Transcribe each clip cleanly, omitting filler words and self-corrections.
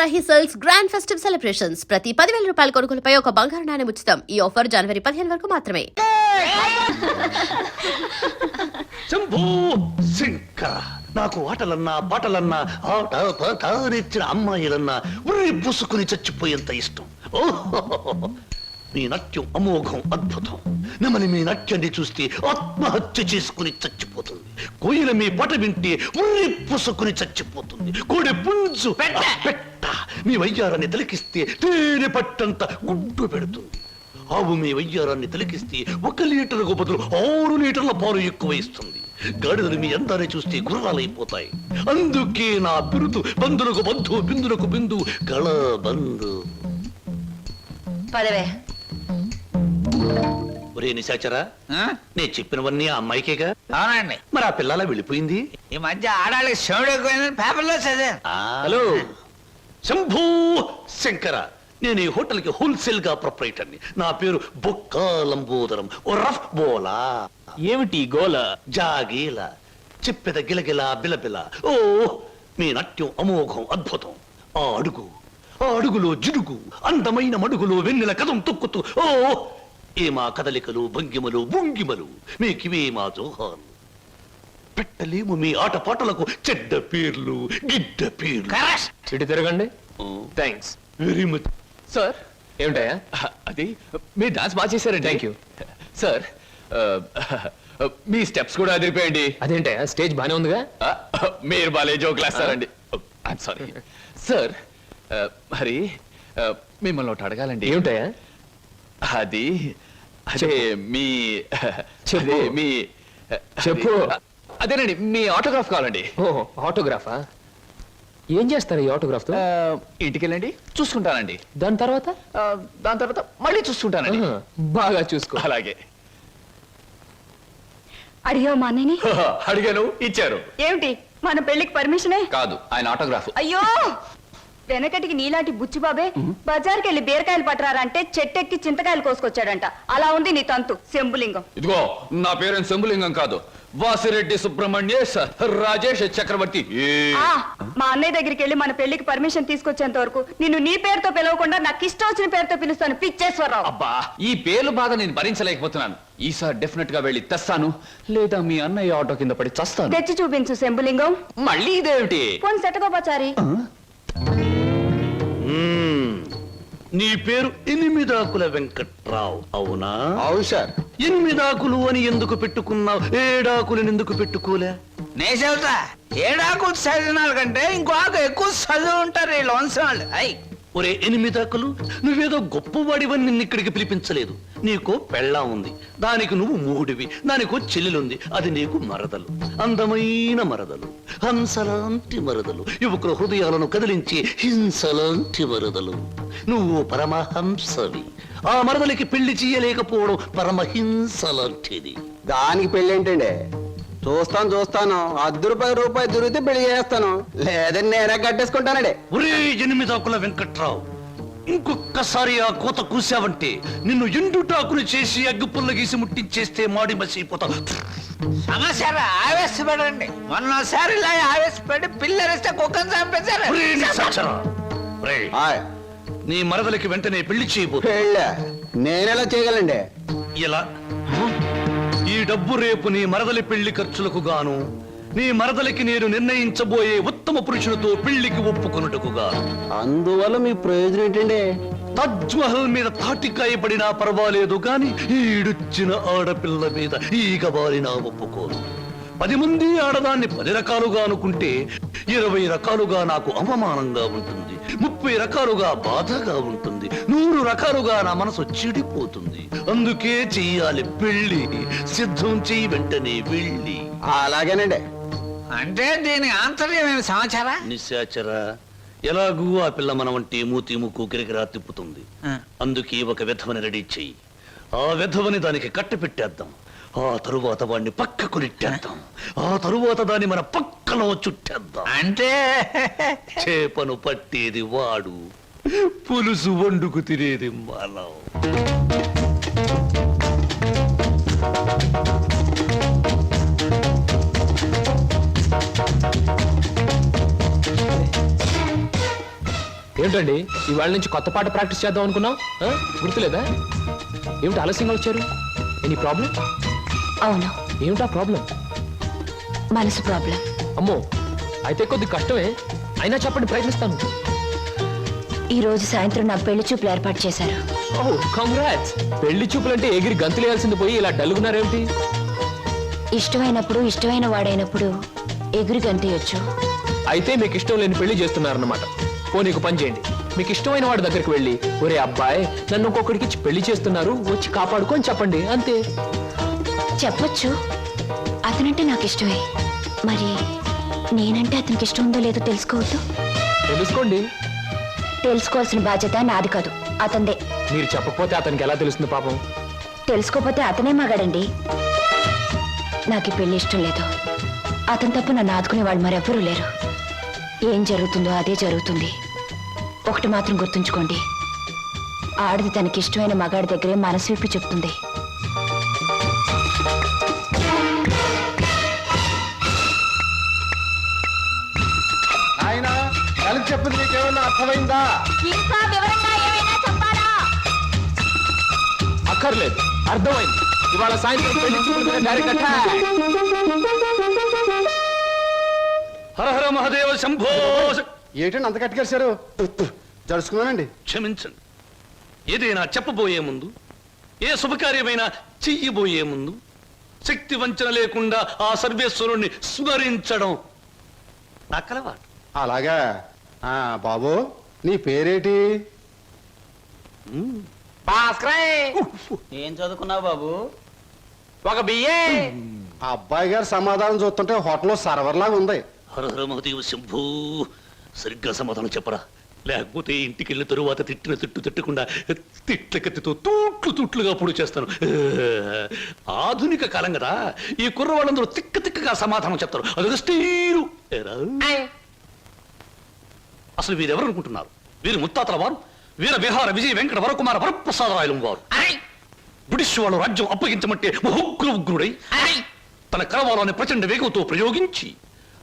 Varahi sales grand festive celebrations ప్రతి 10,000 రూపాయల కొనుగోలుపై ఒక బంగారు నాణెం ఉచితం. ఈ ఆఫర్ జనవరి 15 వరకు మాత్రమే. శంభూ శంకర, నాకు ఆటలన్నా పాటలన్నా ఆట పాట నేర్చిన అమ్మాయిలన్నా ఉర్రి పూసుకుని చచ్చిపోయేంత ఇష్టం. ఓహో, మీ నాట్యం అమోఘం, అద్భుతం. నమని మీ నాట్యాన్ని చూస్తే ఆత్మహత్య చేసుకుని చచ్చిపోతుంది. కోయిల మీ పాట వింటే ఉర్రి పూసుకుని చచ్చిపోతుంది. కోడి పుంజు పెట్ట మీ వయ్యారాన్ని తిలకిస్తే తేనె పట్టంత గుడ్డు పెడుతుంది. ఆవు మీ వయ్యారాన్ని తిలకిస్తే 1 లీటర్కు బదులు 6 లీటర్ల పాలు ఎక్కువ ఇస్తుంది. గాడిదలు మీ అందాన్ని చూస్తే గుర్రాలైపోతాయి. అందుకే నా బిరుదు బంధులకు బంధు, బిందులకు బిందు, గళ బంధు. పదవే. ఒరే నిశాచరా, నేను చెప్పినవన్నీ ఆ అమ్మాయికేగా? అవునండి. మరి ఆ పిల్లలా వెళ్ళిపోయింది. ఈ మధ్య ఆడాళ్ళకి శివుడు ఎక్కువైందని పేపర్లో చదివాను. హలో శంభూ శంకర, నేను ఈ హోటల్ కి హోల్సేల్ గా ప్రొపరేటర్ని. నా పేరు బొక్క లంబోదరం, ఓ రఫ్ బోలా. ఏమిటి గోల? జాగీల చెప్పెద గిలగిల బిలబిల. ఓ, మీ నాట్యం అమోఘం, అద్భుతం. ఆ అడుగులో జిడుగు, అందమైన మడుగులో వెన్నెల కథం తొక్కుతూ. ఓ, ఏ మా కదలికలు, భంగిమలు, భుంగిమలు, మీకివే మా జోహాలు. పెట్టలేము మీ ఆటపాటలకు చెడ్డ పేర్లు, గిడ్డ పేర్లు. ఇటు తిరగండి. Thanks very much sir. ఏమిటయా అది? మీరు డాన్స్ బాగా చేశారండి. Thank you sir. మీ స్టెప్స్ కూడా అదిరిపోయండి. అదేంటయా, స్టేజ్ బానే ఉందిగా. మీరు బాలే జోకులు వేస్తారండి. I'm sorry sir. మరి మిమ్మల్ని ఒకటి అడగాలండి. ఏమిటయా అది? అదే మీ చెప్పు. మీ చెప్పు. అదేనండి, మీ ఆటోగ్రాఫ్ కావాలండి. ఓహో, ఆటోగ్రాఫా? ఏం చేస్తారు ఈ ఆటోగ్రాఫ్ తో? ఇంటికి వెళ్ళండి, చూసుకుంటానండి. దాని తర్వాత మళ్ళీ చూసుకుంటానండి. బాగా చూసుకో. అలాగే. అడిగావు మా అన్నయ్యని? అడిగాను, ఇచ్చారు. ఏమిటి, మన పెళ్లికి పర్మిషనే? కాదు, ఆయన ఆటోగ్రాఫ్. అయ్యో, వెనకటికి నీలాంటి బుచ్చిబాబే బజార్కి వెళ్ళి బీరకాయలు పట్టరారంటే చెట్టెక్కి చింతకాయలు కోసుకొచ్చాడంట. అలా ఉంది నీ తంతు శంభులింగం. ఇదిగో, నా పేరు శంభులింగం కాదు, వాసిరెడ్డి సుబ్రహ్మణ్యేశ్ రాజేష్ చక్రవర్తి. మా అన్నయ్య దగ్గరికి వెళ్ళి మన పెళ్లికి పర్మిషన్ తీసుకొచ్చేంత వరకు నిన్ను నీ పేరుతో పిలవకుండా నాకు ఇష్టం వచ్చిన పేరుతో పిలుస్తాను. పిచ్చేశ్వరరావు. అబ్బా, ఈ పేర్లు బాధ నేను భరించలేకపోతున్నాను. ఈసారి డెఫినెట్ గా వెళ్ళి తెస్తాను, లేదా మీ అన్నయ్య ఆటో కింద పడి చస్తాను. తెచ్చి చూపించు శంభులింగం. మళ్ళీ ఇదేమిటి? పోనీ సెటగోపచారి. నీ పేరు 8 ఆకుల వెంకట్రావు, అవునా? అవును సార్. 8 ఆకులు అని ఎందుకు పెట్టుకున్నావు? 7 ఆకులను ఎందుకు పెట్టుకోలే? నే చెబుతా, 7 ఆకులు చదివిన కంటే ఇంకో ఆకు ఎక్కువ చదువు ఉంటారు వీళ్ళు వంశవాళ్ళు. అయ్యి ఒరే 8 ఆకులు, నువ్వేదో గొప్పవాడివని నిన్ను ఇక్కడికి పిలిపించలేదు. నీకో పెళ్ళాం ఉంది, దానికి నువ్వు మూడివి. దానికో చెల్లెలుంది, అది నీకు మరదలు. అందమైన మరదలు, హంసలాంటి మరదలు, యువకుల హృదయాలను కదిలించి హింసలాంటి మరదలు. నువ్వు పరమహంసవి. ఆ మరదలికి పెళ్లి చేయలేకపోవడం పరమహింసలాంటిది. దానికి పెళ్లి ఏంటండి? చూస్తాను ₹10 దొరికితే పెళ్లి చేస్తాను, లేదని నేనే కట్టేసుకుంటానండి. ఒరే 8 ఆకుల వెంకట్రావు, ఇంకొక్కసారి ఆ కోత కూసావంటే నిన్ను ఎండుటాకులు చేసి అగ్గిపుల్ల గీసి ముట్టించేస్తే మాడి మసిపోతావు. సమస్య ఆవేశపడండి. మొన్నసారి ఇలా ఆవేశపడి పిల్లరిస్తే కుక్కను చంపేశారు. ఒరే నిశాచరా, ఒరే, నీ మరదలికి వెంటనే పెళ్లి చేయబోతు. పెళ్ళా? నేనెలా చేయగలండి? ఇలా ఈ డబ్బు రేపు నీ మరదలి పెళ్లి ఖర్చులకు గాను, నీ మరదలికి నేను నిర్ణయించబోయే ఉత్తమ పురుషులతో పెళ్లికి ఒప్పుకొనుటకు గాను. అందువల్ల మీ ప్రయోజనం ఏంటండి? తాజ్ మహల్ మీద తాటికాయ పడినా పర్వాలేదు గాని ఈడుచ్చిన ఆడపిల్ల మీద ఈగ బారినా ఒప్పుకోను. 10 మంది ఆడదాన్ని 10 రకాలుగా అనుకుంటే 20 రకాలుగా నాకు అవమానంగా ఉంటుంది, 30 రకాలుగా బాధగా ఉంటుంది, 100 రకాలుగా నా మనసు చెడిపోతుంది. అందుకే చెయ్యాలి పెళ్లి. సిద్ధం చెయ్యి, వెంటనే వెళ్ళి. అలాగేనండి. అంటే దీని ఆంతర్యమైన సమాచారా? నిశాచరా, ఎలాగూ ఆ పిల్ల మన వంటి మూతి ముక్కు కిరికిరా తిప్పుతుంది. అందుకే ఒక విధవని రెడీ చెయ్యి. ఆ విధవని దానికి కట్ట పెట్టేద్దాం. ఆ తరువాత వాడిని పక్కకు నెట్టేద్దాం. ఆ తరువాత దాన్ని మన పక్కలో చుట్టేద్దాం. అంటే చేపను పట్టేది వాడు, పులుసు వండుకు తినేది మనం. ఏమిటండి ఇవాళ నుంచి కొత్త పాట ప్రాక్టీస్ చేద్దాం అనుకున్నాం ఆ? గుర్తులేదా? ఏమిటి ఆలస్యంగా వచ్చారు? Any problem? అవును, ఏమిటా ప్రాబ్లం? మనసు ప్రాబ్లం. అమ్మో, అయితే కొద్ది కష్టమే. అయినా చెప్పండి, ప్రయత్నిస్తాను. ఈ రోజు సాయంత్రం నాకు పెళ్లి చూపులు ఏర్పాటు చేశారు. ఓ కంగ్రాట్స్. పెళ్లి చూపులంటే ఎగిరి గంతులేయాల్సింది పోయి ఇలా డల్లుగున్నారేమిటి? ఇష్టమైనప్పుడు ఇష్టమైన వాడైనప్పుడు ఎగురు గంతేయొచ్చు. అయితే మీకు ఇష్టం లేని పెళ్లి చేస్తున్నారన్నమాట. ఓ నీకు పని చేయండి, మీకు ఇష్టమైన వాడి దగ్గరికి వెళ్ళి, ఒరే అబ్బాయి నన్ను ఇంకొకడికి ఇచ్చి పెళ్లి చేస్తున్నారు, వచ్చి కాపాడుకొని చెప్పండి, అంతే. చెప్పొచ్చు, అతనంటే నాకు ఇష్టమే. మరి నేనంటే అతనికి ఇష్టం ఉందో లేదో తెలుసుకోవద్దు. తెలుసుకోండి. తెలుసుకోవాల్సిన బాధ్యత నాది కాదు, అతందే. మీరు చెప్పకపోతే అతనికి ఎలా తెలుస్తుంది పాపం? తెలుసుకోపోతే అతనే మగాడండి. నాకు ఈ పెళ్లి ఇష్టం లేదు. అతను తప్ప నన్ను ఆదుకునే వాళ్ళు మరెవ్వరూ లేరు. ఏం జరుగుతుందో అదే జరుగుతుంది. ఒకటి మాత్రం గుర్తుంచుకోండి, ఆడది తనకి ఇష్టమైన మగాడి దగ్గరే మనసు విప్పి చెప్తుంది. ఆయన కలిసి చెప్పింది నీకేమన్నా అర్థమైందా? ఇంకా వివరంగా ఏమైనా చెప్పాలా? అక్కర్లేదు, అర్థమైంది. ఇవాళ సాయంత్రం పెళ్లి చూపుల మీద direct attack. హర హర మహదేవ శంభో. ఏంటండి అంత కట్టుకేశారు? జరుచుకున్నానండి. క్షమించండి. ఏదైనా చెప్పబోయే ముందు, ఏ శుభకార్యమైనా చెయ్యబోయే ముందు శక్తి వంచన లేకుండా ఆ సర్వేశ్వరుణ్ణి స్మరించడం నా కలవాటు. అలాగా. బాబు నీ పేరేటి? ఏం చదువుకున్నావు బాబు? ఒక బిఏ. ఆ అబ్బాయి గారి సమాధానం చూస్తుంటే హోటల్లో సర్వర్ లాగా ఉంది. హర హర మహదేవ శంభూ. సరిగ్గా సమాధానం చెప్పరా, లేకపోతే ఇంటికి వెళ్ళిన తరువాత తిట్టిన తిట్టు తిట్టకుండా తిట్ల కత్తితో తూట్లుగా పొడి చేస్తాను. ఆధునిక కాలం కదా, ఈ కుర్రవాళ్ళందరూ తిక్కగా సమాధానం చెప్తారు. అదొక స్టీరు. అసలు వీరెవరు అనుకుంటున్నారు? వీరు ముత్తాతల వారు, వీర విహార విజయ వెంకట వరకుమార వరప్రసాదరాయలు వారు. బ్రిటిష్ వాళ్ళు రాజ్యం అప్పగించమంటే ఉగ్రుడై తన కరవాలోని ప్రచండ వేగంతో ప్రయోగించి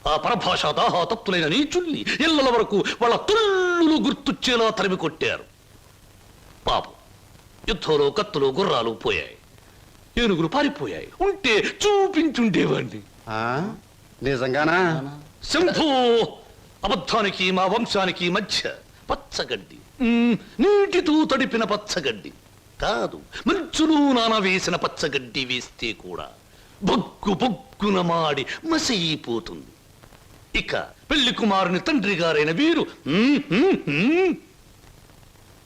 ఆ పరభాషా దాహాతత్తులైన నీచుల్ని ఇళ్ల వరకు వాళ్ళ తుల్లులు గుర్తుచ్చేలా తరిమి కొట్టారు. పాపం, యుద్ధంలో కత్తులు గుర్రాలు పోయాయి, ఏనుగులు పారిపోయాయి. ఉంటే చూపించుండేవాడిని. నిజంగానా? శంభో. అబద్ధానికి మా వంశానికి మధ్య పచ్చగడ్డి, నీటితో తడిపిన పచ్చగడ్డి కాదు, మంచులో నానవేసిన పచ్చగడ్డి వేస్తే కూడా బొగ్గున మాడి మసైపోతుంది. ఇక పెళ్లి కుమారుని తండ్రి గారైన వీరు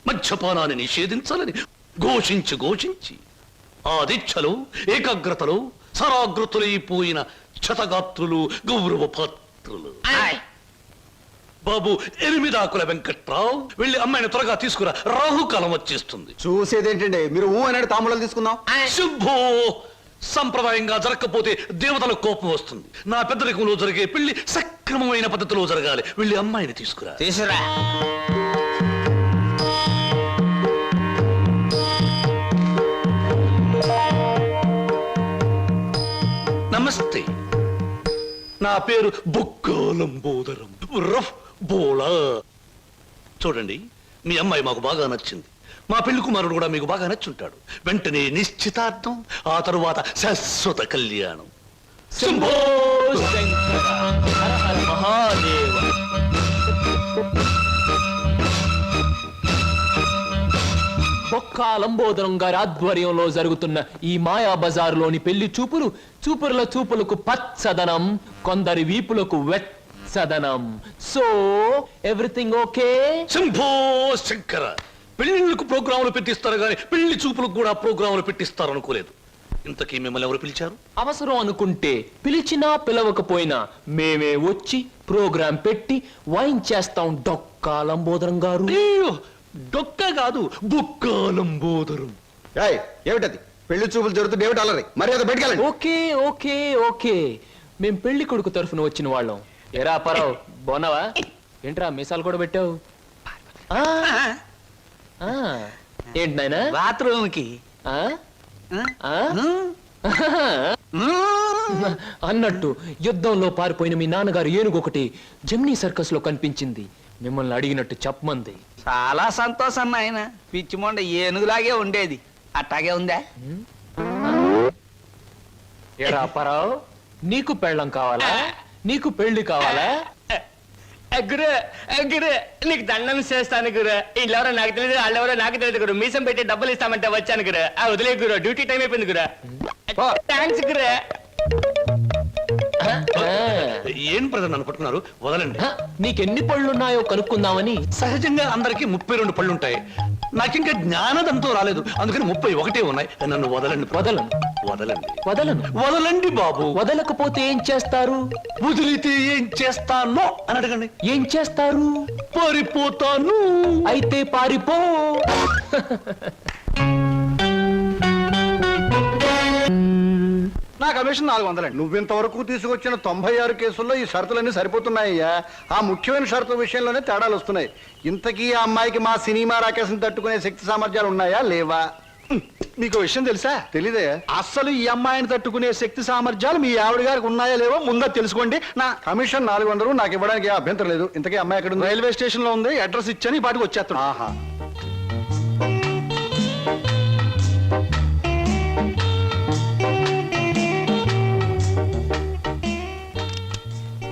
మద్యపానాన్ని నిషేధించాలని ఘోషించి ఆ దీక్షలో ఏకాగ్రతలో సరాగ్రతులైపోయిన క్షతగాత్రులు, గౌరవ పాత్రులు. బాబు ఎనిమిదాకుల వెంకట్రావు, వెళ్ళి అమ్మాయిని త్వరగా తీసుకురా, రాహుకాలం వచ్చేస్తుంది. చూసేదేంటండి, మీరు అన్నాడు తాములు తీసుకుందాం. శుభో. సంప్రదాయంగా జరగకపోతే దేవతల కోపం వస్తుంది. నా పెద్దరికంలో జరిగే పెళ్లి సక్రమమైన పద్ధతిలో జరగాలి. వెళ్ళి అమ్మాయిని తీసుకురా. తీసురా. నమస్తే, నా పేరు బొక్కాలంబోదరం రఫ్ బోలా. చూడండి, మీ అమ్మాయి మాకు బాగా నచ్చింది. మా పెళ్లి కుమారుడు కూడా మీకు బాగా నచ్చుంటాడు. వెంటనే నిశ్చితార్థం, ఆ తరువాత శాశ్వత కళ్యాణం. శంభో శంకర, హర హర మహాదేవ. బొక్కా లంబోదరం గారి ఆధ్వర్యంలో జరుగుతున్న ఈ మాయా బజారులోని పెళ్లి చూపుల చూపులకు పచ్చదనం, కొందరి వీపులకు వెచ్చదనం. So everything okay? Shambho Shankara. పెళ్లిళ్ళకు ప్రోగ్రాములు పెట్టిస్తారు కానీ పెళ్లి చూపులకు కూడా ప్రోగ్రాములు పెట్టిస్తారు అనుకోలేదు. ఇంతకీ మిమ్మల్ని ఎవరు పిలిచారు? అవసరం అనుకుంటే పిలిచినా పిలవకపోయినా మేమే వచ్చి ప్రోగ్రాం పెట్టి వాయించేస్తాం. డొక్కా లంబోదరం గారు. అయ్యో, డొక్క కాదు, బొక్కాలంబోదరం. ఏమిటది? పెళ్లి చూపులు జరుగుతుంది, ఏమిటి అలరి? మర్యాద బయటకెళ్ళండి. ఓకే ఓకే ఓకే, మేం పెళ్లి కొడుకు తరఫున వచ్చిన వాళ్ళం. ఎరా పరావు, బాగున్నావా? ఏంట్రా మీసాలు కూడా పెట్టావు? ఏంటి నాయనా? బాత్రూమ్ కి అన్నట్టు యుద్ధంలో పారిపోయిన మీ నాన్నగారు ఏనుగొకటి జమ్నీ సర్కస్ లో కనిపించింది. మిమ్మల్ని అడిగినట్టు చెప్పమంది. చాలా సంతోషం నాయన. పిచ్చి మొండ ఏనుగులాగే ఉండేది, అట్టాగే ఉందా? ఏరా అప్పారావు, నీకు పెళ్ళం కావాలా? నీకు పెళ్లి కావాలా? గురు గురు నీకు దండం చేస్తాను గురు. వీళ్ళెవరో నాకు తెలియదు, వాళ్ళెవరో నాకు తెలియదు గురు. మీసం పెట్టి డబ్బులు ఇస్తామంటే వచ్చాను గురు. వదిలే గురు, డ్యూటీ టైం అయిపోయింది గురు. థ్యాంక్స్ గురు. ఏం ప్రజలు నన్ను పట్టుకున్నారు? వదలండి. హ, నీకెన్ని పళ్ళున్నాయో కనుక్కుందామని. సహజంగా అందరికి 32 పళ్ళుంటాయి. నాకింకా జ్ఞానదంతో రాలేదు, అందుకని 31 ఉన్నాయి. నన్ను వదలండి. వదలను. వదలండి. వదలను. వదలండి బాబు. వదలకపోతే ఏం చేస్తారు? వదిలితే ఏం చేస్తానో అని అడగండి. ఏం చేస్తారు? పారిపోతాను. అయితే పారిపో. నా కమిషన్ 400. నువ్వింతవరకు తీసుకొచ్చిన 96 కేసుల్లో ఈ షరతులన్నీ సరిపోతున్నాయ్యా. ఆ ముఖ్యమైన షరతుల విషయంలోనే తేడాలు వస్తున్నాయి. ఇంతకీ ఆ అమ్మాయికి మా సినిమా రాకేశం తట్టుకునే శక్తి సామర్థ్యాలు ఉన్నాయా లేవా? మీకు విషయం తెలుసా? తెలీదే. అస్సలు ఈ అమ్మాయిని తట్టుకునే శక్తి సామర్థ్యాలు మీ ఆవిడ గారికి ఉన్నాయా లేవో ముందా తెలుసుకోండి. నా కమిషన్ 400 నాకు ఇవ్వడానికి ఏ అభ్యంతరం లేదు. ఇంతకీ అమ్మాయి ఎక్కడ ఉంది? రైల్వే స్టేషన్ లో ఉంది. అడ్రస్ ఇచ్చాను, ఈ పాటికి వచ్చేస్తాను. ఆహా.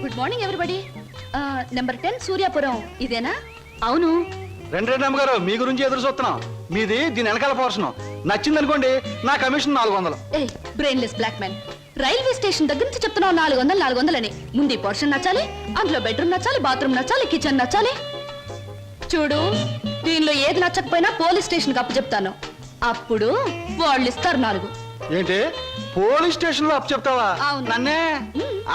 Good morning everybody. Number 10 Suryapuram ఇదేనా? అవును. రెండు అమ్మగారు, మీ గురించి ఎదురు చూస్తున్నాం. మీది దీని వెనకాల పోర్షన్ నచ్చింది అనుకోండి, నా కమిషన్ 400. ఏ brainless black man, railway station దగ్గర నుంచి చెప్తున్నావు 400 అని. ముందు ఈ పోర్షన్ నచ్చాలి, అందులో బెడ్రూమ్ నచ్చాలి, బాత్రూమ్ నచ్చాలి, కిచెన్ నచ్చాలి. చూడు, దీనిలో ఏది నచ్చకపోయినా పోలీస్ స్టేషన్ కి అప్పు చెప్తాను. అప్పుడు వాళ్ళు ఇస్తారు 4. ఏంటి పోలీస్ స్టేషన్ లో అప్పు చెప్తావా? అవును. నన్నే?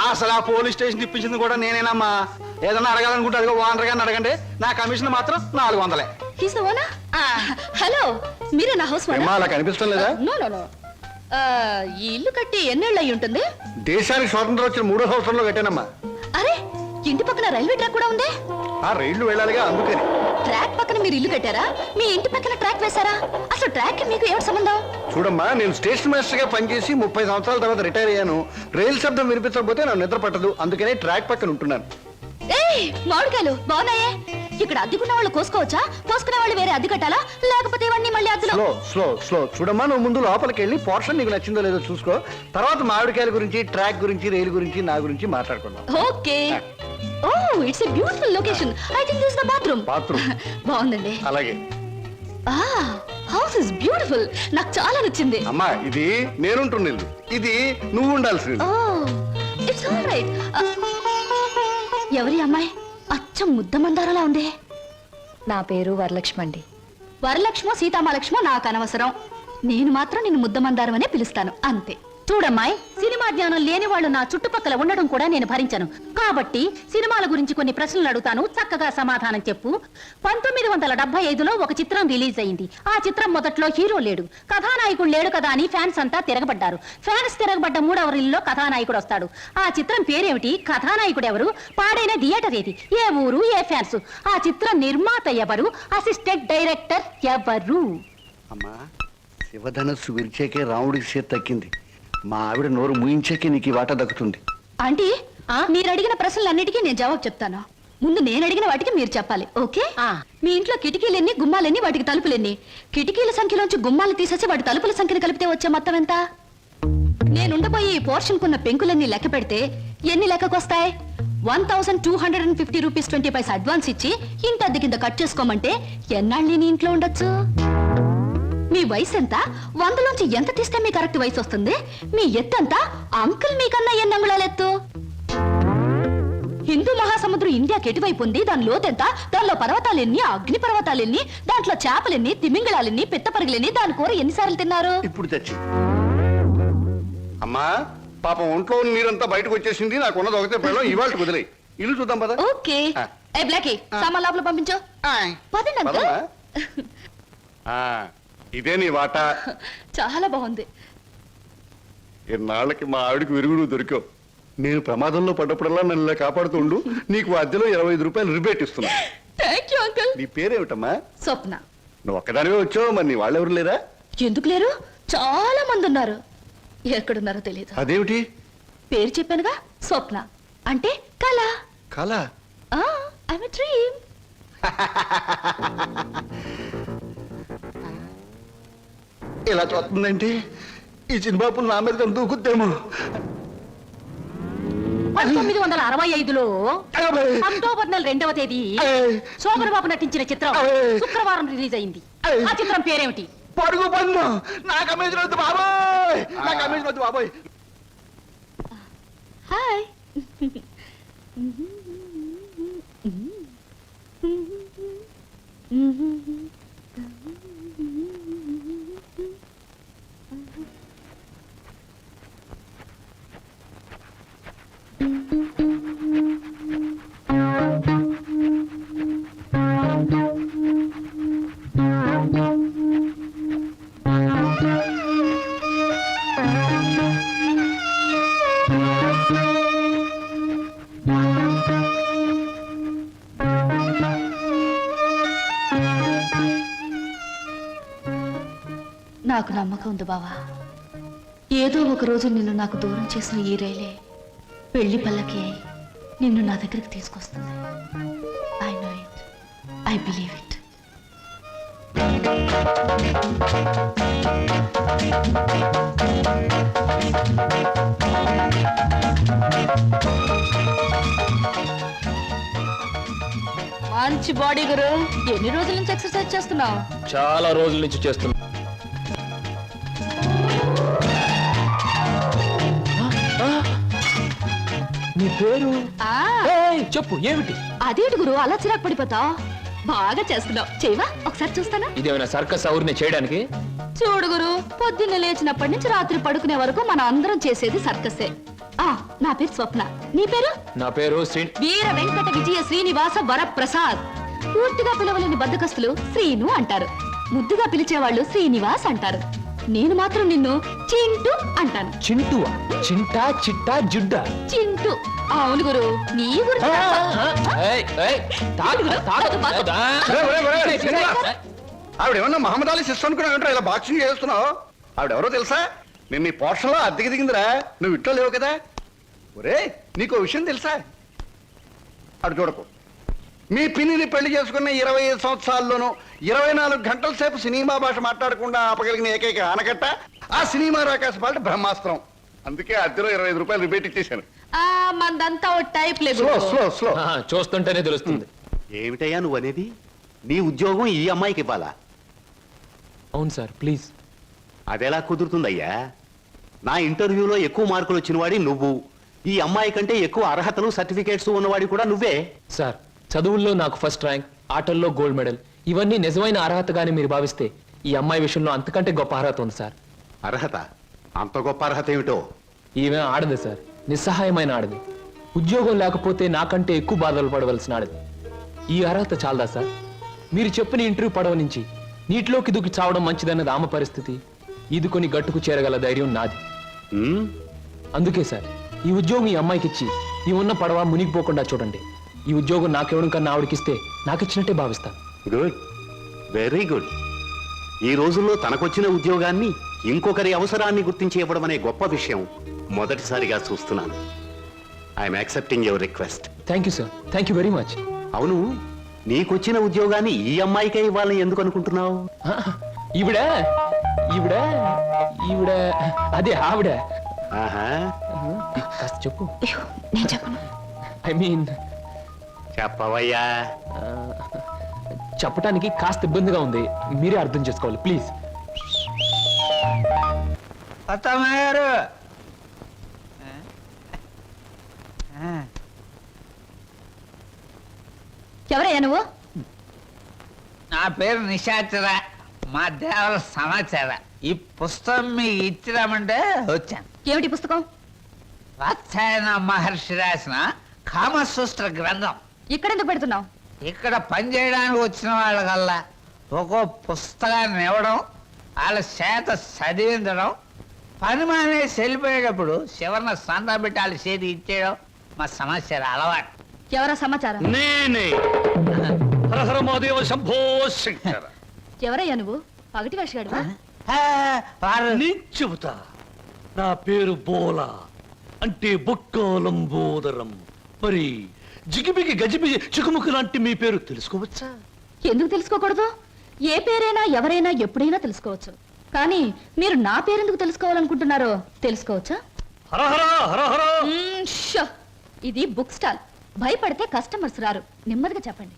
అసలు ఆ పోలీస్ స్టేషన్ ఇప్పించింది కూడా నేనేనమ్మా. ఏదన్నా అడగాలనుకుంటే అదిగో ఓనర్ గారిని అడగండి. నా కమిషన్ మాత్రం 400. హలో, మీరే నా హౌస్ ఏమ్మా, అలా కనిపిస్తాం లేదా? No no no. ఈ ఇల్లు కట్టి ఎన్నేళ్ళు అయి ఉంటుంది? దేశానికి స్వాతంత్రం వచ్చిన 3వ సంవత్సరంలో కట్టానమ్మా. అరే, ఇంటి పక్కన రైల్వే ట్రాక్ కూడా ఉంది. ఆ రైళ్లు వెళ్ళాలిగా, అందుకని. ట్రాక్ పక్కన మీరు ఇల్లు కట్టారా? మీ ఇంటి పక్కన ట్రాక్ వేశారా? అసలు ట్రాక్ మీకు ఏమిటి సంబంధం? చూడమ్మా, నేను స్టేషన్ మాస్టర్ గా పనిచేసి 30 సంవత్సరాల తర్వాత రిటైర్ అయ్యాను. రైలు శబ్దం వినిపించకపోతే నాకు నిద్ర పట్టదు, అందుకనే ట్రాక్ పక్కన ఉంటున్నాను. ఏయ్, మామిడికాయలు బాగున్నాయే. ఇక్కడ అద్దెకున్న వాళ్ళు కోసుకోవచ్చా? కోసుకునే వాళ్ళు వేరే అద్దె కట్టాలా? లేకపోతే ఇవన్నీ మళ్ళీ అద్దెలో? Slow slow slow. చూడమ్మా, నువ్వు ముందు లోపలికి వెళ్ళి పోర్షన్ నీకు నచ్చిందో లేదో చూసుకో. తర్వాత మామిడికాయల గురించి, ట్రాక్ గురించి, రైలు గురించి, నా గురించి మాట్లాడుకుందాం. Okay. Oh, it's a beautiful location. I think this is the bathroom. Bathroom బాగుందండి. అలాగే. House is beautiful. నాకు చాలా నచ్చింది. అమ్మా, ఇది నేనుంటున్న ఇల్లు, ఇది నువ్వు ఉండాల్సింది. ఓ, ఇట్స్ ఆల్ రైట్. ఎవరి అమ్మాయి? అచ్చం ముద్ద మందారలా ఉంది. నా పేరు వరలక్ష్మి అండి. వరలక్ష్మో సీతామలక్ష్మో నాకు అనవసరం. నేను మాత్రం నిన్ను ముద్ద మందారం అనే పిలుస్తాను, అంతే. చూడమ్మాయి, సినిమా జ్ఞానం లేని వాళ్ళు నా చుట్టుపక్కల ఉండడం కూడా నేను భరించను. కాబట్టి సినిమాల గురించి కొన్ని ప్రశ్నలు అడుగుతాను, చక్కగా సమాధానం చెప్పు. 1975లో ఒక చిత్రం రిలీజ్ అయింది. ఆ చిత్రం మొదట్లో హీరో లేడు, కథానాయకుడు లేడు కదా అని ఫ్యాన్స్ అంతా తిరగబడ్డారు. ఫ్యాన్స్ తిరగబడ్డ 3వ రీల్లో కథానాయకుడు వస్తాడు. ఆ చిత్రం పేరేమిటి? కథానాయకుడు ఎవరు? పాడైన థియేటర్ ఏది? ఏ ఊరు? ఏ ఫ్యాన్స్? ఆ చిత్రం నిర్మాత ఎవరు? అసిస్టెంట్ డైరెక్టర్ ఎవరు? అమ్మా, శివధనస్సు విరిచేకే రాముడికి చేతి తక్కింది. మా ఆవిడ నోరు ముయించాకే నీకు ఈ వాటా దక్కుతుంది. ఆంటీ, మీరు అడిగిన ప్రశ్నలన్నిటికీ నేను జవాబు చెప్తాను. ముందు నేను అడిగిన వాటికి మీరు చెప్పాలి, ఓకే? మీ ఇంట్లో కిటికీలెన్ని, గుమ్మాలెన్ని, వాటికి తలుపులెన్ని? కిటికీల సంఖ్యలోంచి గుమ్మాలు తీసేసి వాటి తలుపుల సంఖ్యను కలిపితే వచ్చే మొత్తం ఎంత? నేనుండబోయే ఈ పోర్షన్ కున్న పెంకులన్నీ లెక్క పెడితే ఎన్ని లెక్కకొస్తాయి? 1250 రూపీస్ 20 పైసా అడ్వాన్స్ ఇచ్చి ఇంత అద్దె కింద కట్ చేసుకోమంటే ఎన్నాళ్ళు నేను ఇంట్లో ఉండొచ్చు? మీ వయసు ఎంత? 100లోంచి ఎంత తీస్తే మీ కరెక్ట్ వయసు వస్తుంది? మీ ఎత్తు ఎంత? అంకుల్ మీకన్నా ఎన్ని అంగుళాల ఎత్తు? హిందూ మహాసముద్రం ఇండియాకి ఎటువైపు ఉంది? దాని లోతెంత? దానిలో పర్వతాలెన్ని, అగ్ని పర్వతాలెన్ని, దాంట్లో చేపలెన్ని, తిమింగళాలెన్ని, పిత్తపరిగలెన్ని, దాని కూర ఎన్నిసార్లు తిన్నారు? ఇప్పుడు తెచ్చి. అమ్మా, పాపం ఒంట్లో నీరంతా బయటకు వచ్చేసింది. నాకున్నది ఒకటే పిల్లలు, ఇవాళ కుదిలే. ఇల్లు చూద్దాం పద. ఓకే. ఏ బ్లాకీ, సామాన్ లోపల పంపించు. పదండి అంకుల్. ఇదే నీ వాటా. చాలా బాగుంది. ఇన్నాళ్ళకి మా ఆవిడకి విరుగుడు దొరికావు. నేను ప్రమాదంలో పడ్డప్పుడల్లా నన్ను ఇలా కాపాడుతుండు. నీకు అద్దెలో 25 రూపాయలు రిబేట్ ఇస్తున్నా. Thank you uncle. నీ పేరేమిటమ్మా? స్వప్న. నువ్వు ఒక్కదానివే వచ్చావు, మరి నీ వాళ్ళెవరు లేరా? ఎందుకు లేరు? చాలా మంది ఉన్నారు. ఎక్కడున్నారో తెలియదు. అదేమిటి? పేరు చెప్పానుగా, స్వప్న అంటే కళ. కళ? I'm a dream. ఇలా చూస్తుందంటే ఈ చిన్నబాబులు నా మీద దూకుద్దేమో. 1965లో అక్టోబర్ నెల 2వ తేదీ శోభన్ బాబు నటించిన చిత్రం శుక్రవారం రిలీజ్ అయింది. ఆ చిత్రం పేరేమిటి? పడుగు పన్ను. నాకు అమేజన్ వద్దు బాబోయ్, నాకు అమేజన్ వద్దు బాబోయ్. హాయ్. నాకు నమ్మకం ఉంది బావా, ఏదో ఒక రోజు నిన్ను నాకు దూరం చేసిన ఈ రైలే పెళ్లి పల్లకి అయి నిన్ను నా దగ్గరికి తీసుకొస్తుంది. I know it, I believe it. మంచి బాడీ గురు. ఎన్ని రోజుల నుంచి ఎక్సర్సైజ్ చేస్తున్నావు? చాలా రోజుల నుంచి చేస్తున్నా. నీ పేరు చెప్పు, ఏమిటి? అదేంటి గురు అలా చిరాకు పడిపోతావు? బాగా చేస్తున్నావు. చేయవా ఒకసారి చూస్తానా? ఇదేమైనా సర్కస్ ఊరిని చేయడానికి? చూడు గురు, పొద్దున్న లేచినప్పటి నుంచి రాత్రి పడుకునే వరకు మనం అందరం చేసేది సర్కసే. నా పేరు స్వప్న. నీ పేరు? నా పేరు వీర వెంకట విజయ శ్రీనివాస వరప్రసాద్. పూర్తిగా పిలవలేని బద్దకస్తులు శ్రీను అంటారు, ముద్దుగా పిలిచేవాళ్ళు శ్రీనివాస్ అంటారు. నేను మాత్రం నిన్ను చింటూ అంటాను. చింటువా? చింటా, చిట్టా, జుడ్డా? చింటూ. అవును గురు, నీ గురించి ఆవిడేమన్నా మహమ్మద్ అలీ సిస్టర్ అనుకున్నావు? ఇలా బాక్సింగ్ చేస్తున్నావు. ఆవిడెవరో తెలుసా? నేను నీ పోర్షన్లో అద్దెకి దిగిందిరా. నువ్వు ఇంట్లో లేవు కదా. ఒరే, నీకు విషయం తెలుసా? అటు చూడకు. మీ పిన్నిని పెళ్లి చేసుకున్న 25 సంవత్సరాల్లోనూ 24 గంటల సేపు సినిమా భాష మాట్లాడకుండా ఆపగలిగిన ఏకైక ఆనకట్ట ఆ సినిమా రాకాశ పాట బ్రహ్మాస్త్రం. అందుకే అద్దెలో 25 రూపాయలు రిపేట్ ఇచ్చేశాను. మందంతా ఓ టైప్ లేదు. Slow slow slow. చూస్తుంటేనే తెలుస్తుంది. ఏమిటయ్యా నువ్వు అనేది? నీ ఉద్యోగం ఈ అమ్మాయికి ఇవ్వాలా? అవును సార్, ప్లీజ్. అదెలా కుదురుతుందయ్యా? నా ఇంటర్వ్యూలో ఎక్కువ మార్కులు వచ్చిన వాడి నువ్వు, ఈ అమ్మాయి కంటే ఎక్కువ అర్హతలు సర్టిఫికేట్స్ ఉన్నవాడి కూడా నువ్వే. సార్, చదువుల్లో నాకు ఫస్ట్ ర్యాంక్, ఆటల్లో గోల్డ్ మెడల్, ఇవన్నీ నిజమైన అర్హతగానే మీరు భావిస్తే ఈ అమ్మాయి విషయంలో అంతకంటే గొప్ప అర్హత ఉంది సార్. అర్హత? అంత గొప్ప అర్హత ఏమిటో? ఈమె ఆడదు సార్, నిస్సహాయమైన ఆడది. ఉద్యోగం లేకపోతే నాకంటే ఎక్కువ బాధలు పడవలసిన ఆడది. ఈ అర్హత చాలదా సార్? మీరు చెప్పిన ఇంటర్వ్యూ పడవ నుంచి నీటిలోకి దూకి చావడం మంచిదన్నది ఆమె పరిస్థితి. ఈదుకొని గట్టుకు చేరగల ధైర్యం నాది. అందుకే సార్, ఈ ఉద్యోగం ఈ అమ్మాయికి ఇచ్చి ఈ ఉన్న పడవ మునిగిపోకుండా చూడండి. ఈ ఉద్యోగం నాకెవడం కన్నా ఆవిడకిస్తే నాకిచ్చినట్టే భావిస్తాను. Good, very good. ఈ రోజుల్లో తనకొచ్చిన ఉద్యోగాన్ని ఇంకొకరి అవసరాన్ని గుర్తించి ఇవ్వడం అనే గొప్ప విషయం మొదటిసారిగా చూస్తున్నాను. I'm accepting your request. Thank you sir, thank you very much. అవును, నీకొచ్చిన ఉద్యోగాన్ని ఈ అమ్మాయికే ఇవ్వాలని ఎందుకు అనుకుంటున్నావు? ఈవిడ ఈవిడ ఈవిడ అదే ఆవిడ. ఆహా, కాస్త చెప్పు. నేను చెప్పను. ఐ మీన్ చెప్పవయ్యా. చెప్పటానికి కాస్త ఇబ్బందిగా ఉంది, మీరే అర్థం చేసుకోవాలి ప్లీజ్. అత్తమ్మ గారు, ఎవరయ్యా నువ్వు? నా పేరు నిశాచర, మా దేవర సమాచార. ఈ పుస్తకం మీకు ఇచ్చిరామంటే వచ్చాను. ఏమిటి పుస్తకం? వాత్సాయన మహర్షి రాసిన కామసూత్ర గ్రంథం. ఇక్కడెందుకు పెడుతున్నావు? ఇక్కడ పనిచేయడానికి వచ్చిన వాళ్ళకల్లా ఒక్కో పుస్తకాన్ని ఇవ్వడం, వాళ్ళ చేత చదివించడం, పని మానేసి వెళ్ళిపోయేటప్పుడు చివరిన సందా పెట్టి వాళ్ళ చేతి ఇచ్చేయడం మా సమస్య అలవాటు. ఎవరా సమాచారం? నేనే హరహర మహాదేవ శంభో శంకర. ఎవరయ్యా నువ్వు? పగటి వేషగాడువా? వారు నేను చెబుతా. నా పేరు బోలా, అంటే బొక్కోలంబోదరం. మరి జిగిబిగి గజిబిగి చికుముకు లాంటి మీ పేరు తెలుసుకోవచ్చా? ఎందుకు తెలుసుకోకూడదు? ఏ పేరైనా ఎవరైనా ఎప్పుడైనా తెలుసుకోవచ్చు. కానీ మీరు నా పేరెందుకు తెలుసుకోవాలనుకుంటున్నారో తెలుసుకోవచ్చా? హరహర హరహర. షో! ఇది బుక్ స్టాల్. భయపడితే కస్టమర్స్ రారు. నెమ్మదిగా చెప్పండి.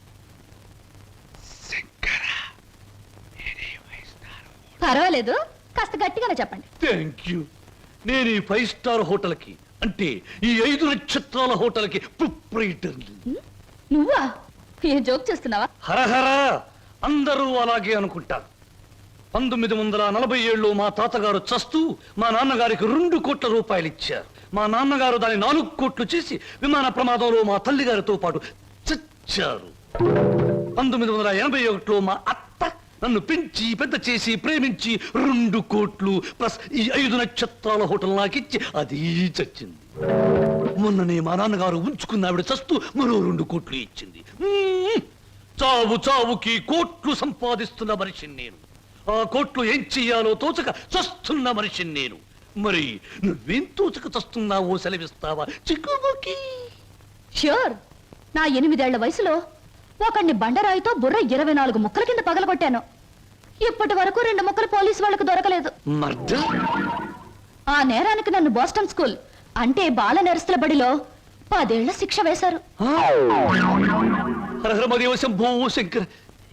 పర్వాలేదు, కాస్త గట్టిగానే చెప్పండి. Thank you. నేను ఈ 5 స్టార్ హోటల్కి, అంటే ఈ 5 నక్షత్రాల హోటల్కి ప్రొప్రైటర్ని. నువ్వా? ఏం జోక్ చేస్తున్నావా? హరహర. అందరూ అలాగే అనుకుంటారు. 1947లో మా తాతగారు చస్తూ మా నాన్నగారికి 2 కోట్ల రూపాయలు ఇచ్చారు. మా నాన్నగారు దాన్ని 4 కోట్లు చేసి విమాన ప్రమాదంలో మా తల్లిగారితో పాటు చచ్చారు. 1981లో మా అత్త నన్ను పెంచి పెద్ద చేసి ప్రేమించి 2 కోట్లు ప్లస్ ఈ 5 నక్షత్రాల హోటల్ నాకిచ్చి అది చచ్చింది. మొన్ననే మా నాన్నగారు ఉంచుకున్న ఆవిడ చస్తూ మరో 2 కోట్లు ఇచ్చింది. చావు చావుకి కోట్లు సంపాదిస్తున్న మనిషిని నేను. ఆ కోట్లు ఏం చెయ్యాలో తోచక చస్తున్న మనిషిని నేను. మరి నువ్వేం తోచక చస్తున్నావో సెలవిస్తావా చిక్కుముకి? ష్యూర్. నా 8 ఏళ్ల వయసులో ఒకడిని బండరాయితో బుర్ర 24 ముక్కల కింద పగలగొట్టాను. ఇప్పటి వరకు 2 ముక్కలు పోలీసు వాళ్ళకు దొరకలేదు. మర్డర్? ఆ నేరానికి నన్ను బోస్టన్ స్కూల్, అంటే బాల నెరస్తుల బడిలో 10 ఏళ్ల శిక్ష వేశారు. హరహరమదేవ శంభో శంకర్.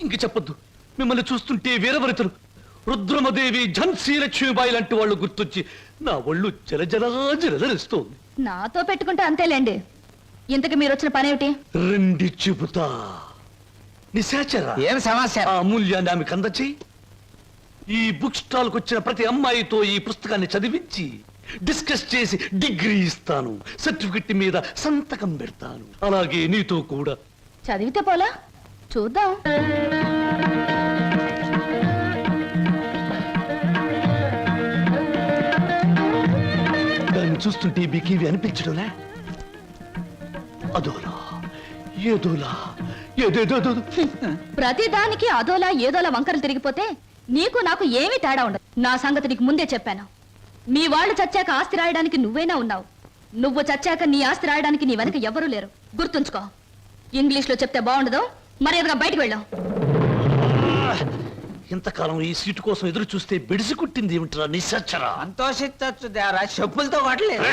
ఇంక చెప్పొద్దు. మిమ్మల్ని చూస్తుంటే వీరవరితలు రుద్రమదేవి, ఝాన్సీ లక్ష్మీబాయి లాంటి వాళ్ళు గుర్తొచ్చి నా ఒళ్ళు జలజలా జలజలిస్తోంది. నాతో పెట్టుకుంటే అంతేలేండి. ఇంతకు మీరు వచ్చిన పనేమిటి? రండి చెబుతా. నిశాచర, ఏం సమస్య? ఆ అమూల్యాన్ని ఆమెకు అందచేయి. ఈ బుక్ స్టాల్ కు వచ్చిన ప్రతి అమ్మాయితో ఈ పుస్తకాన్ని చదివించి డిస్కస్ చేసి డిగ్రీ ఇస్తాను. సర్టిఫికెట్ మీద సంతకం పెడతాను. అలాగే నీతో కూడా. చదివితే పోలా? చూద్దాం. దాన్ని చూస్తుంటే మీకు ఇవి అనిపించడంలే? అదోలా ఏదోలా ఏదేదో. ప్రతి దానికి అదోలా ఏదోలా వంకరలు తిరిగిపోతే నీకు నాకు ఏమీ తేడా ఉండదు. నా సంగతి నీకు ముందే చెప్పాను. మీ వాళ్ళు చచ్చాక ఆస్తి రాయడానికి నువ్వైనా ఉన్నావు. నువ్వు చచ్చాక నీ ఆస్తి రాయడానికి నీ వెనక ఎవరూ లేరు. గుర్తుంచుకో. ఇంగ్లీష్ లో చెప్తే బాగుండదు. మర్యాదగా బయటకు వెళ్ళాం. ఇంతకాలం ఈ సీటు కోసం ఎదురు చూస్తే బెడిసి కుట్టింది ఏమిట్రా నిశాచరా? సంతోషించచ్చు దేవరా, చెప్పులతో కొట్టలేదు.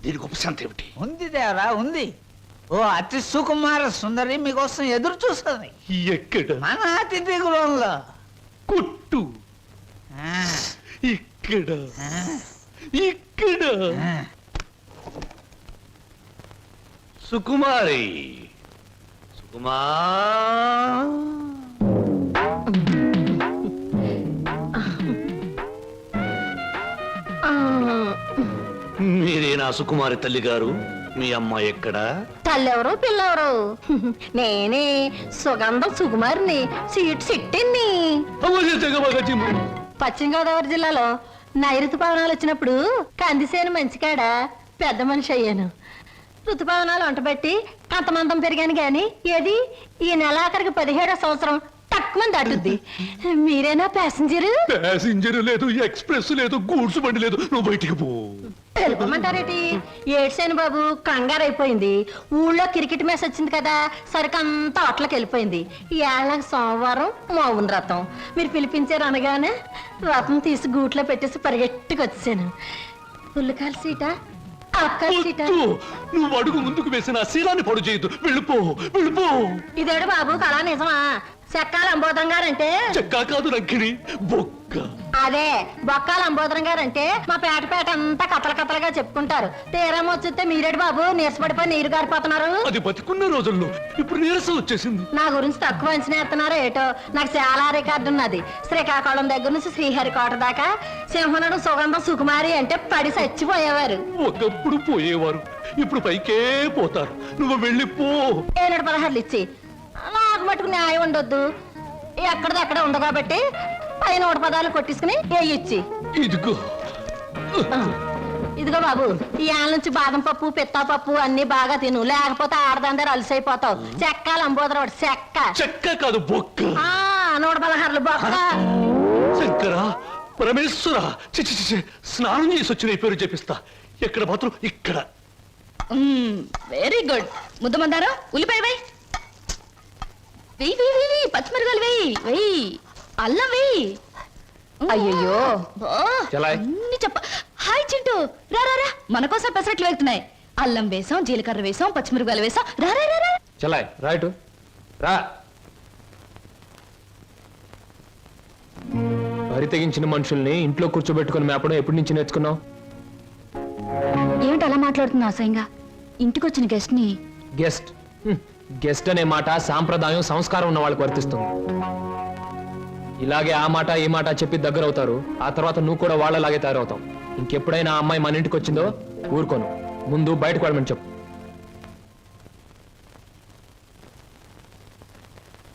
దీనికి ఉపశాంతి ఏమిటి? ఉంది దేవరా, ఉంది. ఓ అతి సుకుమార సుందరి మీకోసం ఎదురు చూస్తుంది ఎక్కడ? మన అతిథి గృహంలో. కొట్టు. ఆ, ఇక్కడ ఆ, ఇక్కడ. ఆ. సుకుమారి, సుకుమా. మీరేనా సుకుమారి తల్లి గారు? మీ అమ్మాయి ఎక్కడా? తల్లెవరు పిల్లెవరు? నేనే సుగంధం సుకుమారిని, సీట్ సిట్టిని. పశ్చిమ గోదావరి జిల్లాలో నైరుతు పవనాలు వచ్చినప్పుడు కందిసేను మంచికాడ పెద్ద మనిషి అయ్యాను. ఋతుపవనాలు వంటబెట్టి కంతమందం పెరిగాను గాని ఏది ఈ నెలాఖరికి 17వ సంవత్సరం తక్కువ దాటుద్ది. మీరేనా ప్యాసింజరు? ప్యాసింజర్ లేదు, ఎక్స్ప్రెస్ లేదు, గూడ్స్ బండి లేదు. నువ్వు బయటికి పో. తెలుపమంటారేటి? ఏడ్సేను బాబు, కంగారు అయిపోయింది. ఊళ్ళో క్రికెట్ మ్యాచ్ వచ్చింది కదా, సరికంతా అట్లకి వెళ్ళిపోయింది. ఏళ్ళకి సోమవారం మౌన రథం. మీరు పిలిపించారు అనగానే రథం తీసి గూట్లో పెట్టేసి పరిగెట్టుకు వచ్చాను. పుల్లకాల సీట, అక్కల సీట. వద్దు. నువ్వు అడుగు ముందుకు వేసిన శీలాన్ని పొడు చేయొద్దు. వెళ్ళిపో, వెళ్ళిపో. ఇదేడు బాబు కళా నిజమా? చెక్కాల అంబోధం గారంటే చెక్కా కాదు రంకిణి, బొక్క. అదే బొక్కాల అంబోధరం గారంటే మా పేట అంతా కథల కథలుగా చెప్పుకుంటారు. తీరం వచ్చితే మీరేడు బాబు నీరసపడిపోయి నీరు గారిపోతున్నారు. అది బతికున్న రోజుల్లో, ఇప్పుడు నీరసం వచ్చేసింది. నా గురించి తక్కువ అంచనా ఎత్తున్నారో ఏటో. నాకు చాలా రికార్డు ఉన్నది. శ్రీకాకుళం దగ్గర నుంచి శ్రీహరికోట దాకా సింహనుడు సుగంధం సుకుమారి అంటే పడి చచ్చిపోయేవారు. ఒకప్పుడు పోయేవారు, ఇప్పుడు పైకే పోతారు. నువ్వు వెళ్ళిపో. 716 ఇచ్చి నాకు మటుకు న్యాయం ఉండొద్దు. ఎక్కడదక్కడ ఉంది కాబట్టి పైన 100 పదాలు కొట్టించుకుని ఇచ్చి. ఇదిగో. ఇదిగో బాబు, ఈ ఆళ్ళ నుంచి బాదం పప్పు పిత్తా పప్పు అన్ని బాగా తిను, లేకపోతే ఆడదందరూ అలసైపోతావు. చెక్కాల అంబోదరవాడు చెక్క. చెక్క కాదు, బొక్క. 116 బొక్క. శంకర, పరమేశ్వర, చి చి చి, స్నానం చేసి వచ్చిన ఈ పేరు చెప్పిస్తా. ఎక్కడ మాత్రం ఇక్కడ. వెరీ గుడ్ ముద్దమందారం ఉల్లిపాయ వేయి వెయ్యి వెయ్యి వెయ్యి పచ్చిమిరకాయలు వెయ్యి వెయ్యి అల్లం వెయ్యి అయ్యయ్యో. చలాయ్. అన్ని చెప్ప హాయ్ చింటూ రా రా రా మన కోసం పెసరట్లు వెళ్తున్నాయి అల్లం వేసాం జీలకర్ర వేసాం పచ్చిమిరకాయలు వేసాం రా రా రా రా చలాయ్ రైట్ రా. వరి తెగించిన మనుషుల్ని ఇంట్లో కూర్చోబెట్టుకుని మేపడం ఎప్పటి నుంచి నేర్చుకున్నావు? ఏమిటి అలా మాట్లాడుతున్నా అసహ్యంగా? ఇంటికొచ్చిన గెస్ట్ ని గెస్ట్ గెస్ట్ అనే మాట సాంప్రదాయం సంస్కారం ఉన్న వాళ్ళకి వర్తిస్తుంది. ఇలాగే ఆ మాట ఈ మాట చెప్పి దగ్గర అవుతారు. ఆ తర్వాత నువ్వు కూడా వాళ్ళలాగే తయారవుతావు. ఇంకెప్పుడైనా ఆ అమ్మాయి మన ఇంటికి వచ్చిందో ఊరుకోను. ముందు బయటకు వెళ్ళమని చెప్పు.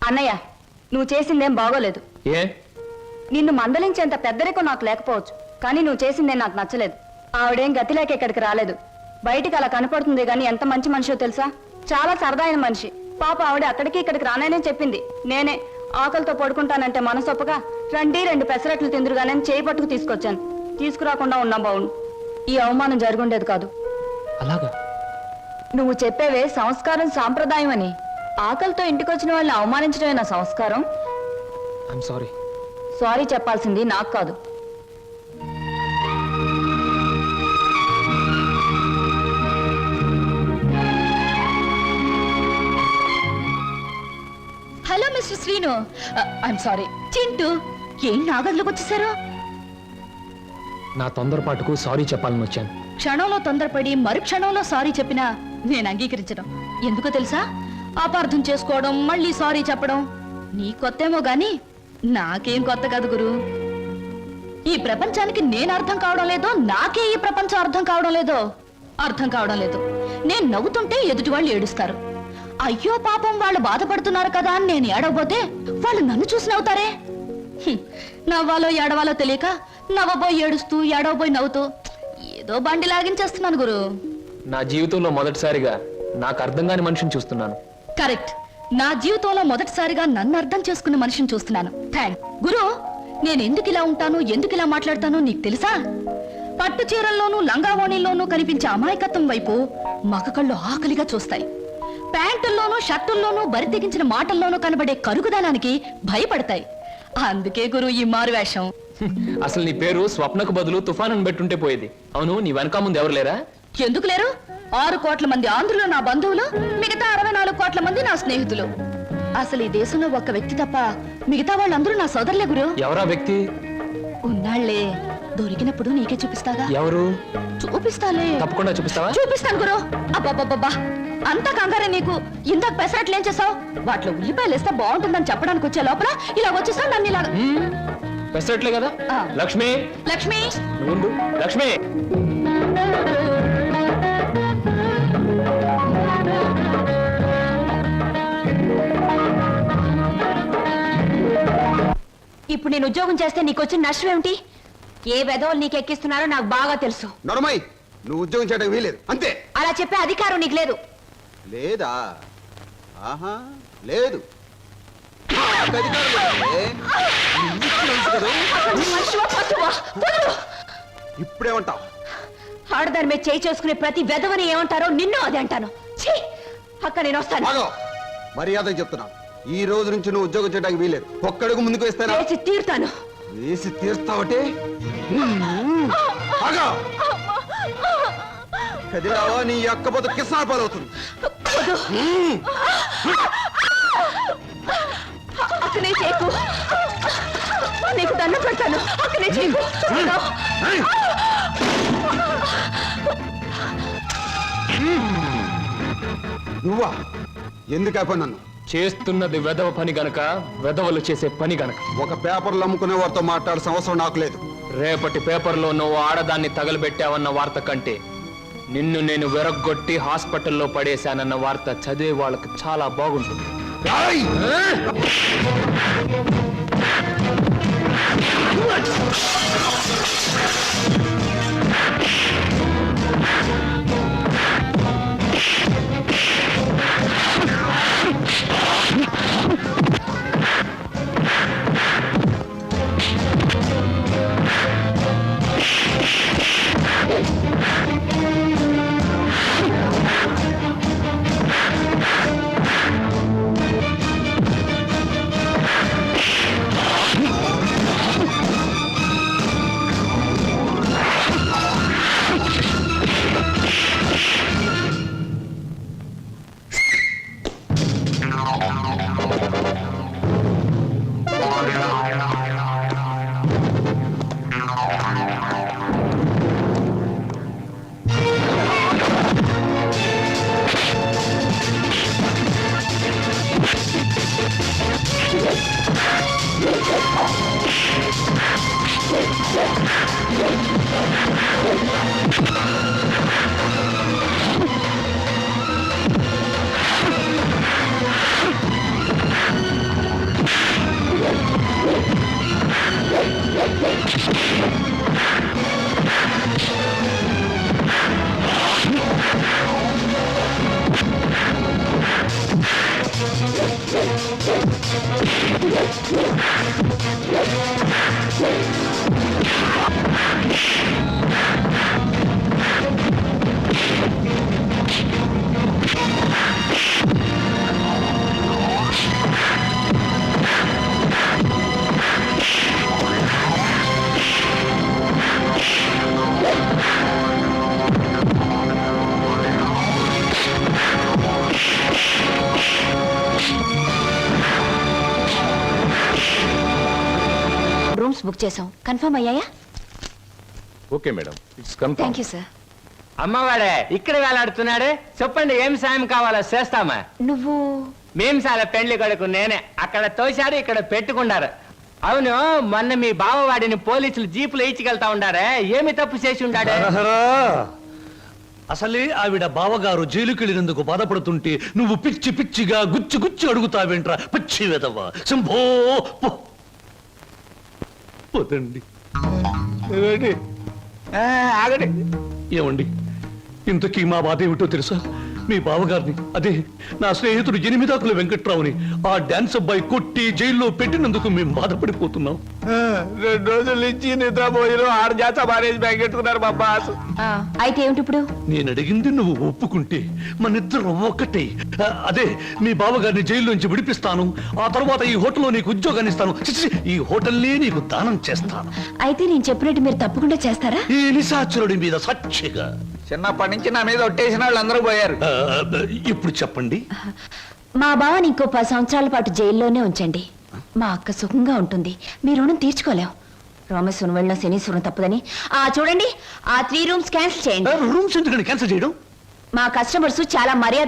అన్నయ్య, నువ్వు చేసిందేం బాగోలేదు. ఏ? నిన్ను మందలించేంత పెద్దరికం నాకు లేకపోవచ్చు, కానీ నువ్వు చేసిందేం నాకు నచ్చలేదు. ఆవిడేం గతి లేక ఇక్కడికి రాలేదు. బయటికి అలా కనపడుతుంది గాని ఎంత మంచి మనిషో తెలుసా? చాలా సరదాయిన మనిషి. పాప ఆవిడ అక్కడికి ఇక్కడికి రాననే చెప్పింది. నేనే ఆకలితో పడుకుంటానంటే మనసొప్పగా రండి 2 పెసరట్లు తిందురుగానే చేయి పట్టుకు తీసుకొచ్చాను. తీసుకురాకుండా ఉన్నా బావును. ఈ అవమానం జరుగుండేది కాదు. అలాగా? నువ్వు చెప్పేవే సంస్కారం సాంప్రదాయం అని. ఆకలితో ఇంటికొచ్చిన వాళ్ళని అవమానించడమే నా సంస్కారం. I'm sorry. సారీ చెప్పాల్సింది నాకు కాదు. Hello mister Srinu, I'm sorry. Chintu ఏం నా గదిలోకి వచ్చేసారు? నా తొందరపాటుకు సారీ చెప్పాలని వచ్చాను. క్షణంలో తొందరపడి మరు క్షణంలో సారీ చెప్పినా నేను అంగీకరించడం. ఎందుకో తెలుసా? అపార్థం చేసుకోవడం, మళ్ళీ సారీ చెప్పడం నీ కొత్తేమో గాని నాకేం కొత్త కాదు గురు. ఈ ప్రపంచానికి నేను అర్థం కావడం లేదో, నాకే ఈ ప్రపంచం అర్థం కావడం లేదో. అర్థం కావడం లేదు. నేను నవ్వుతుంటే ఎదుటి వాళ్ళు ఏడుస్తారు. అయ్యో పాపం వాళ్ళు బాధపడుతున్నారు కదా అని నేను ఏడవబోతే వాళ్ళు నన్ను చూసి నవ్వుతారే. నవ్వాలో ఏడవాలో తెలియక నవ్వబోయి ఏడుస్తూ ఏడవబోయి నవ్వుతూ ఏదో బండి లాగించేస్తున్నాను గురు. నా జీవితంలో మొదటిసారిగా నాకు అర్థం కాని మనిషిని చూస్తున్నాను. కరెక్ట్. నా జీవితంలో మొదటిసారిగా నన్ను అర్థం చేసుకున్న మనిషిని చూస్తున్నాను. థ్యాంక్ గురు. నేను ఎందుకు ఇలా ఉంటాను, ఎందుకు ఇలా మాట్లాడతానో నీకు తెలుసా? పట్టు చీరల్లోనూ లంగావోణీల్లోనూ కనిపించే అమాయకత్వం వైపు మగ కళ్ళు ఆకలిగా చూస్తాయి. ప్యాంటుల్లోనూ షర్టుల్లోనూ బరి తెగించిన మాటల్లోనూ కనబడే కరుగుదనానికి భయపడతాయి. అందుకే గురు ఈ మారువేషం. అసలు నీ పేరు స్వప్నకు బదులు తుఫాన్ అని పెట్టుంటే పోయేది. అవును, నీ వెనక ముందు ఎవరు లేరా? ఎందుకు లేరు? 6 కోట్ల మంది ఆంధ్రులు నా బంధువులు, మిగతా 64 కోట్ల మంది నా స్నేహితులు. అసలు ఈ దేశంలో ఒక్క వ్యక్తి తప్ప మిగతా వాళ్ళందరూ నా సోదరులే గురు. ఎవరా వ్యక్తి? ఉన్నాళ్లే, దొరికినప్పుడు నీకే చూపిస్తాగా. ఎవరు? చూపిస్తాలే. తప్పకుండా చూపిస్తావా? చూపిస్తాను గురు. అబ్బబ్బబ్బబ్బా, అంతా కంగారే నీకు. ఇందాక పెసరట్లు ఏం చేసావు? వాటిలో ఉల్లిపాయలు వేస్తే బాగుంటుందని చెప్పడానికి వచ్చే లోపల ఇలా వచ్చేసావు నన్ను ఇలా. పెసరట్లే కదా. ఆ. లక్ష్మి, లక్ష్మి, నువ్వు ఉండు. లక్ష్మి, ఇప్పుడు నేను ఉద్యోగం చేస్తే నీకు వచ్చిన నష్టం ఏమిటి? ఏ వెధవలు నీకు ఎక్కిస్తున్నారో నాకు బాగా తెలుసు. నొరమై, నువ్వు ఉద్యోగం చేయడం వీలేదు అంతే. అలా చెప్పే అధికారం నీకు లేదు. లేదా? ఆహా, లేదు. నాకు అధికారం లేదే. నీకు తెలుసు కదా. మనిషివా, పశువా? వదలు. ఇప్పుడేమంటావు? ఆడదాని మీద చేయి చేసుకునే ప్రతి వెధవని ఏమంటారో నిన్ను అదే అంటాను. ఛీ! అక్క నేను వస్తాను. ఆగో, మర్యాద చెప్తున్నాను. ఈ రోజు నుంచి నువ్వు ఉద్యోగం చేయడానికి వీలేదు. ఒక్కడుగు ముందుకు వేస్తానా? వేసి తీరుతాను. వేసి తీర్స్తావటే. ఆగో, కదిలావా నీ అక్క బతుకు కిసాన పాలవుతుంది. అక్కనే చేయకు. నీకు దండం పెడతాను. అక్కనే చేయకు. నువ్వా? ఎందుకు అయిపోయి నన్ను? చేస్తున్నది వెధవ పని గనక, వెధవలు చేసే పని గనక. ఒక పేపర్లు అమ్ముకునే వారితో మాట్లాడాల్సిన అవసరం నాకు లేదు. రేపటి పేపర్లో నువ్వు ఆడదాన్ని తగలబెట్టావన్న వార్త కంటే నిన్ను నేను వెరగొట్టి హాస్పిటల్లో పడేశానన్న వార్త చదివే వాళ్ళకి చాలా బాగుంటుంది. రాయ్! రూమ్స్ బుక్ చేసాం, కన్ఫర్మ్ అయ్యాయా? Okay madam, it's confirm. Thank you sir. అమ్మవాడే ఇక్కడ వేలాడుతున్నాడు. చెప్పండి ఏం సాయం కావాలో చేస్తామా. నువ్వు మేము చాలా పెండ్లి కొడుకు నేనే. అక్కడ తోశారు, ఇక్కడ పెట్టుకున్నారు. అవును, మొన్న మీ బావవాడిని పోలీసులు జీపులో ఇచ్చికెళ్తా ఉండారే, ఏమి తప్పు చేసి ఉండాడే? హరహరా. అసలే ఆవిడ బావగారు జైలుకెళ్ళినందుకు బాధపడుతుంటే నువ్వు పిచ్చి పిచ్చిగా గుచ్చి గుచ్చి అడుగుతావేంట్రా పిచ్చి వెదవా. శంభో పోతండి. ఆగండి. ఏమండి, ఇంతకీ మా బాధ ఏమిటో తెలుసా? మీ బావగారిని, అదే నా స్నేహితుడు ఎనిమిదాకుల వెంకట్రావుని ఆ డాన్స్ అబ్బాయి కొట్టి జైల్లో పెట్టినందుకు మేము బాధపడిపోతున్నాం. 2 రోజుల నుంచి నిద్రపోయిన 6 జాత మారేజ్ బ్యాగ్ పెట్టుకున్నారు మా బాస్. అయితే ఏమిటి ఇప్పుడు? నేను అడిగింది నువ్వు ఒప్పుకుంటే మనిద్దరం ఒక్కటే. అదే మీ బావగారిని జైల్లోంచి విడిపిస్తాను. ఆ తర్వాత ఈ హోటల్లో నీకు ఉద్యోగాన్ని ఇస్తాను. చిచి, ఈ హోటల్నే నీకు దానం చేస్తాను. అయితే నేను చెప్పినట్టు మీరు తప్పకుండా చేస్తారా? ఈ నిశాచరుడి మీద సాక్షిగా. చిన్నప్పటి నుంచి నా మీద ఒట్టేసిన వాళ్ళు అందరూ పోయారు. ఇప్పుడు చెప్పండి. మా బావని ఇంకో 10 సంవత్సరాల పాటు జైల్లోనే ఉంచండి. మా అక్క సుఖంగా ఉంటుంది. మీ రుణం తీర్చుకోలేం. రామేశ్వరం వెళ్ళిన శనీశ్వరం తప్పదని చూడండి, ఆ 3 రూమ్స్ క్యాన్సిల్ చేయండి. రూమ్స్ ఎందుకని క్యాన్సిల్ చేయడం? మా కస్టమర్స్ చాలా మర్యాద